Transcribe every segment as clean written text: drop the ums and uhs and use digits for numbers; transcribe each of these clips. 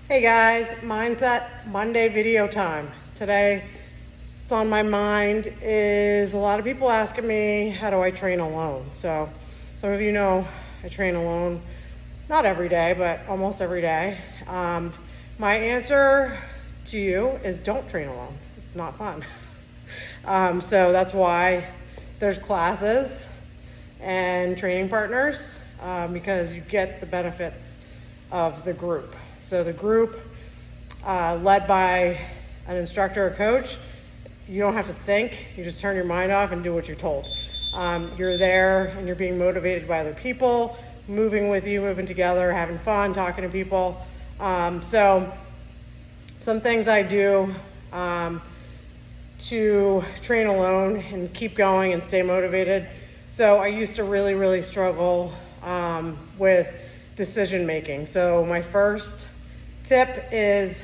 Hey guys, Mindset Monday video time. Today, what's on my mind is a lot of people asking me, how do I train alone? So some of you know I train alone, not every day, but almost every day. My answer to you is don't train alone. It's not fun. So that's why there's classes and training partners, because you get the benefits of the group. So the group, led by an instructor or coach, you don't have to think. You just turn your mind off and do what you're told. You're there and you're being motivated by other people, moving with you, moving together, having fun, talking to people. So some things I do to train alone and keep going and stay motivated. So I used to really struggle with decision making. So my first tip is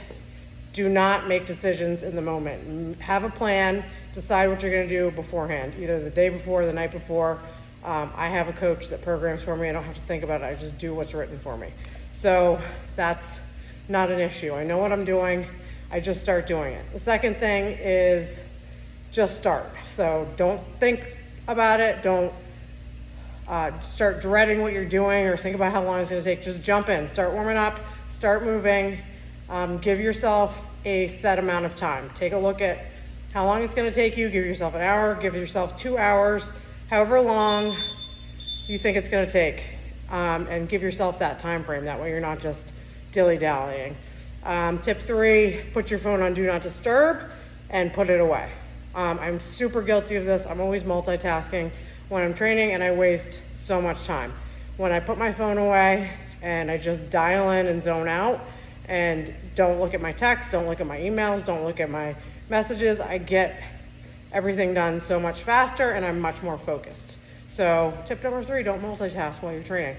do not make decisions in the moment. Have a plan, decide what you're gonna do beforehand, either the day before or the night before. I have a coach that programs for me. I don't have to think about it. I just do what's written for me. So that's not an issue. I know what I'm doing. I just start doing it. The second thing is just start. So don't think about it. Don't start dreading what you're doing or think about how long it's going to take. Just jump in, start warming up, start moving. Give yourself a set amount of time. Take a look at how long it's going to take you. Give yourself an hour, give yourself 2 hours, however long you think it's going to take, and give yourself that time frame. That way you're not just dilly-dallying. Tip 3, put your phone on do not disturb and put it away. I'm super guilty of this. I'm always multitasking when I'm training and I waste so much time. When I put my phone away and I just dial in and zone out and don't look at my texts, don't look at my emails, don't look at my messages, I get everything done so much faster and I'm much more focused. So tip number 3, don't multitask while you're training.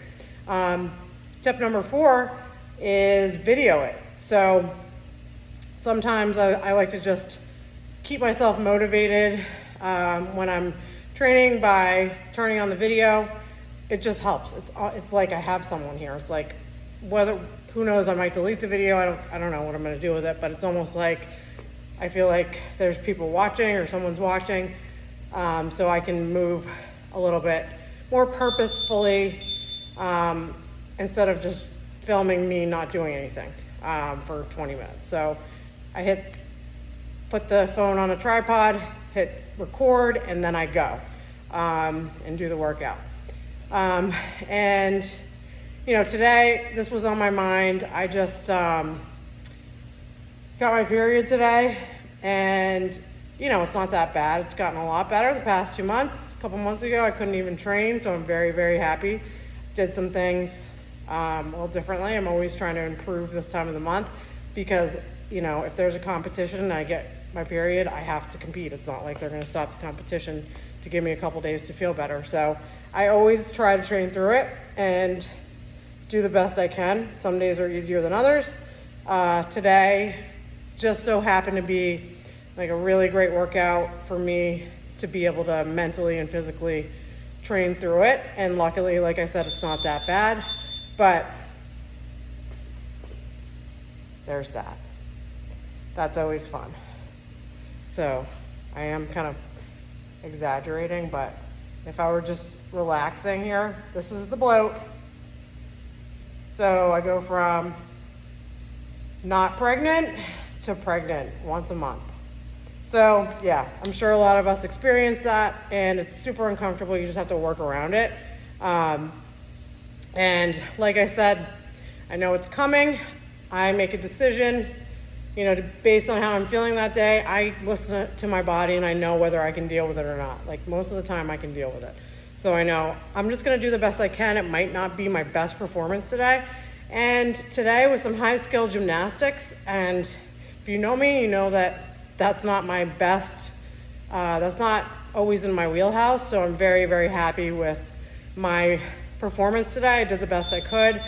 Tip number 4 is video it. So sometimes I like to just keep myself motivated when I'm training by turning on the video. It just helps. It's like I have someone here. It's like, who knows, I might delete the video. I don't know what I'm gonna do with it, but it's almost like I feel like there's people watching or someone's watching, so I can move a little bit more purposefully instead of just filming me not doing anything for 20 minutes. So I put the phone on a tripod, hit record, and then I go and do the workout. And today this was on my mind. I just got my period today, and it's not that bad. It's gotten a lot better the past 2 months. A couple months ago I couldn't even train, so I'm very happy. Did some things a little differently. I'm always trying to improve this time of the month because if there's a competition and I get my period, I have to compete. It's not like they're going to stop the competition to give me a couple days to feel better. So I always try to train through it and do the best I can. Some days are easier than others. Today just so happened to be like a really great workout for me to be able to mentally and physically train through it. And luckily, like I said, it's not that bad, but there's that. That's always fun. So I am kind of exaggerating, but if I were just relaxing here, this is the bloat. So I go from not pregnant to pregnant once a month. So yeah, I'm sure a lot of us experience that, and it's super uncomfortable. You just have to work around it. And like I said, I know it's coming. I make a decision, based on how I'm feeling that day. I listen to my body and I know whether I can deal with it or not. Like most of the time I can deal with it. So I know I'm just gonna do the best I can. It might not be my best performance today. And today was some high skill gymnastics. And if you know me, you know that that's not my best. That's not always in my wheelhouse. So I'm very happy with my performance today. I did the best I could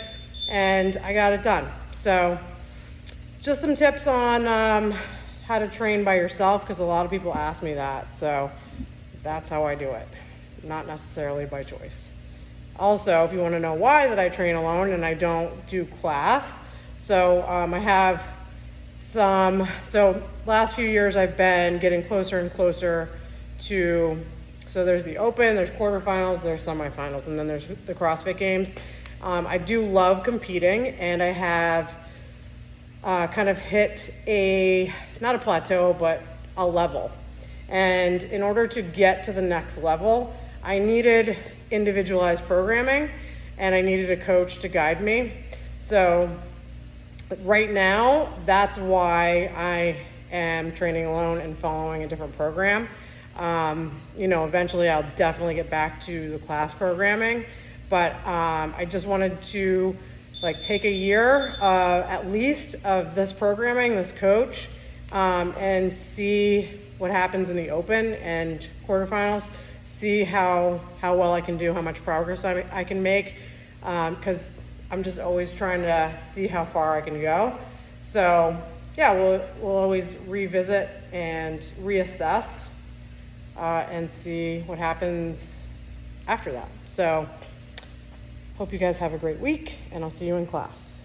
and I got it done. So just some tips on how to train by yourself, because a lot of people ask me that. So that's how I do it, not necessarily by choice. Also, if you want to know why that I train alone and I don't do class, So I have so last few years I've been getting closer and closer to, so there's the Open, there's quarterfinals, there's semifinals, and then there's the CrossFit Games. I do love competing, and I have kind of hit not a plateau, but a level. And in order to get to the next level, I needed individualized programming, and I needed a coach to guide me. So right now, that's why I am training alone and following a different program. Eventually I'll definitely get back to the class programming, but I just wanted to take a year at least of this programming, this coach, and see what happens in the Open and quarterfinals, see how well I can do, how much progress I can make, because I'm just always trying to see how far I can go. So yeah, we'll always revisit and reassess and see what happens after that. So hope you guys have a great week, and I'll see you in class.